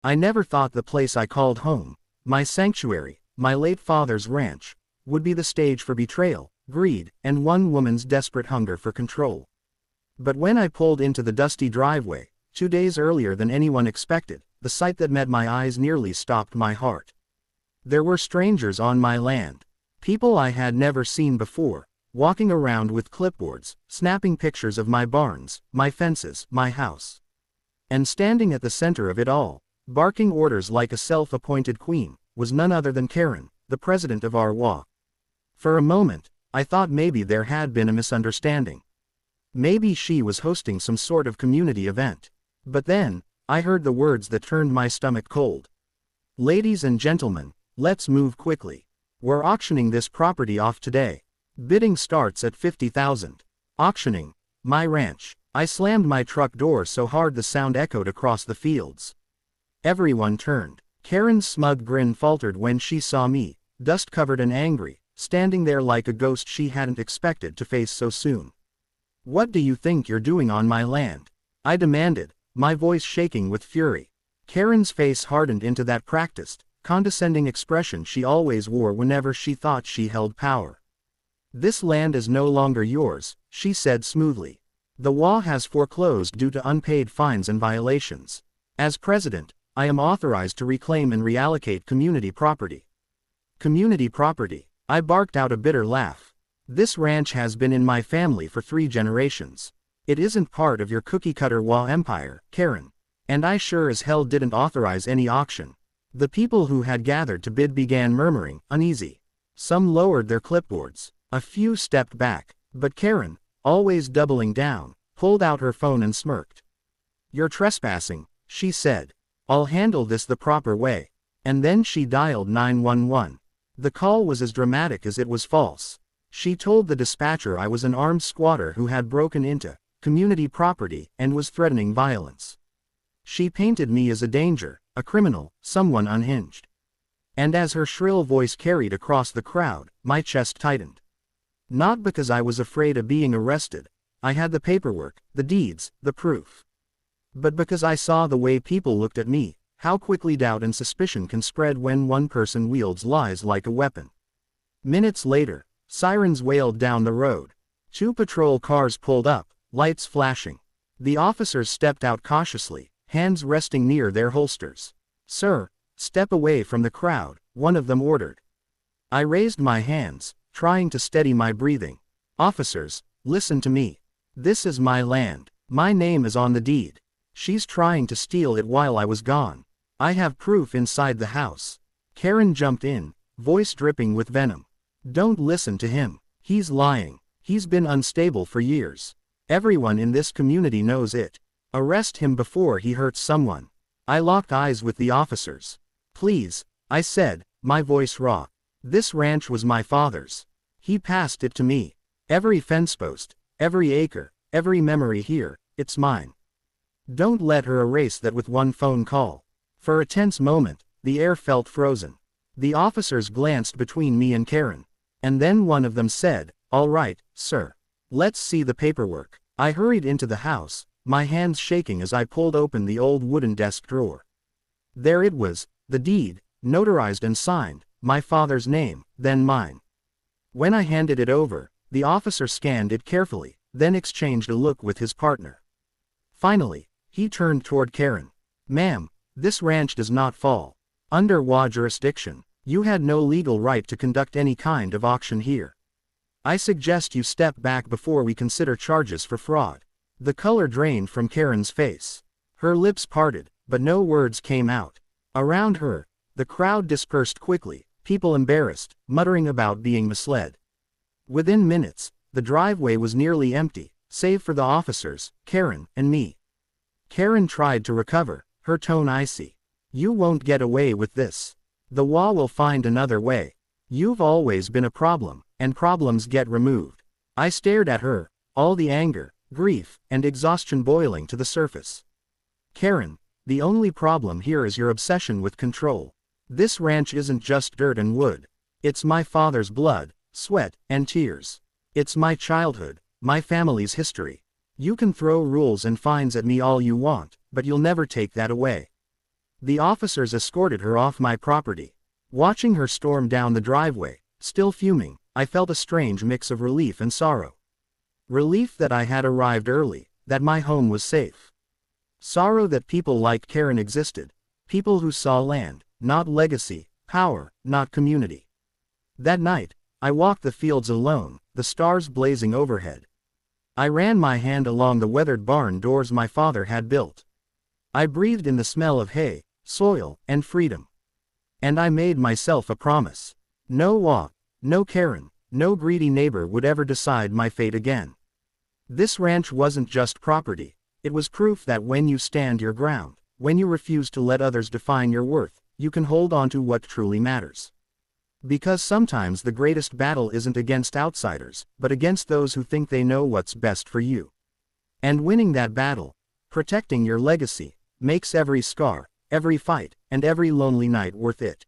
I never thought the place I called home, my sanctuary, my late father's ranch, would be the stage for betrayal, greed, and one woman's desperate hunger for control. But when I pulled into the dusty driveway, 2 days earlier than anyone expected, the sight that met my eyes nearly stopped my heart. There were strangers on my land. People I had never seen before, walking around with clipboards, snapping pictures of my barns, my fences, my house. And standing at the center of it all, barking orders like a self-appointed queen, was none other than Karen, the president of our HOA. For a moment, I thought maybe there had been a misunderstanding. Maybe she was hosting some sort of community event. But then, I heard the words that turned my stomach cold. "Ladies and gentlemen, let's move quickly. We're auctioning this property off today. Bidding starts at $50,000. Auctioning my ranch." I slammed my truck door so hard the sound echoed across the fields. Everyone turned. Karen's smug grin faltered when she saw me, dust-covered and angry, standing there like a ghost she hadn't expected to face so soon. "What do you think you're doing on my land?" I demanded, my voice shaking with fury. Karen's face hardened into that practiced, condescending expression she always wore whenever she thought she held power. "This land is no longer yours," she said smoothly. "The HOA has foreclosed due to unpaid fines and violations. As president, I am authorized to reclaim and reallocate community property." "Community property?" I barked out a bitter laugh. "This ranch has been in my family for 3 generations. It isn't part of your cookie-cutter HOA empire, Karen. And I sure as hell didn't authorize any auction." The people who had gathered to bid began murmuring, uneasy. Some lowered their clipboards. A few stepped back. But Karen, always doubling down, pulled out her phone and smirked. "You're trespassing," she said. "I'll handle this the proper way." And then she dialed 911. The call was as dramatic as it was false. She told the dispatcher I was an armed squatter who had broken into community property and was threatening violence. She painted me as a danger, a criminal, someone unhinged. And as her shrill voice carried across the crowd, my chest tightened. Not because I was afraid of being arrested. I had the paperwork, the deeds, the proof. But because I saw the way people looked at me, how quickly doubt and suspicion can spread when one person wields lies like a weapon. Minutes later, sirens wailed down the road. 2 patrol cars pulled up, lights flashing. The officers stepped out cautiously, hands resting near their holsters. "Sir, step away from the crowd," one of them ordered. I raised my hands, trying to steady my breathing. "Officers, listen to me. This is my land. My name is on the deed. She's trying to steal it while I was gone. I have proof inside the house." Karen jumped in, voice dripping with venom. "Don't listen to him. He's lying. He's been unstable for years. Everyone in this community knows it. Arrest him before he hurts someone." I locked eyes with the officers. "Please," I said, my voice raw. "This ranch was my father's. He passed it to me. Every fence post, every acre, every memory here, it's mine. Don't let her erase that with one phone call." For a tense moment, the air felt frozen. The officers glanced between me and Karen. And then one of them said, "All right, sir. Let's see the paperwork." I hurried into the house, my hands shaking as I pulled open the old wooden desk drawer. There it was, the deed, notarized and signed, my father's name, then mine. When I handed it over, the officer scanned it carefully, then exchanged a look with his partner. Finally, he turned toward Karen. "Ma'am, this ranch does not fall under HOA jurisdiction. You had no legal right to conduct any kind of auction here. I suggest you step back before we consider charges for fraud." The color drained from Karen's face. Her lips parted, but no words came out. Around her, the crowd dispersed quickly, people embarrassed, muttering about being misled. Within minutes, the driveway was nearly empty, save for the officers, Karen, and me. Karen tried to recover, her tone icy. "You won't get away with this. The HOA will find another way. You've always been a problem, and problems get removed." I stared at her, all the anger, grief, and exhaustion boiling to the surface. "Karen, the only problem here is your obsession with control. This ranch isn't just dirt and wood. It's my father's blood, sweat, and tears. It's my childhood, my family's history. You can throw rules and fines at me all you want, but you'll never take that away." The officers escorted her off my property. Watching her storm down the driveway, still fuming, I felt a strange mix of relief and sorrow. Relief that I had arrived early, that my home was safe. Sorrow that people like Karen existed, people who saw land, not legacy, power, not community. That night, I walked the fields alone, the stars blazing overhead. I ran my hand along the weathered barn doors my father had built. I breathed in the smell of hay, soil, and freedom. And I made myself a promise. No law, no Karen, no greedy neighbor would ever decide my fate again. This ranch wasn't just property, it was proof that when you stand your ground, when you refuse to let others define your worth, you can hold on to what truly matters. Because sometimes the greatest battle isn't against outsiders, but against those who think they know what's best for you. And winning that battle, protecting your legacy, makes every scar, every fight, and every lonely night worth it.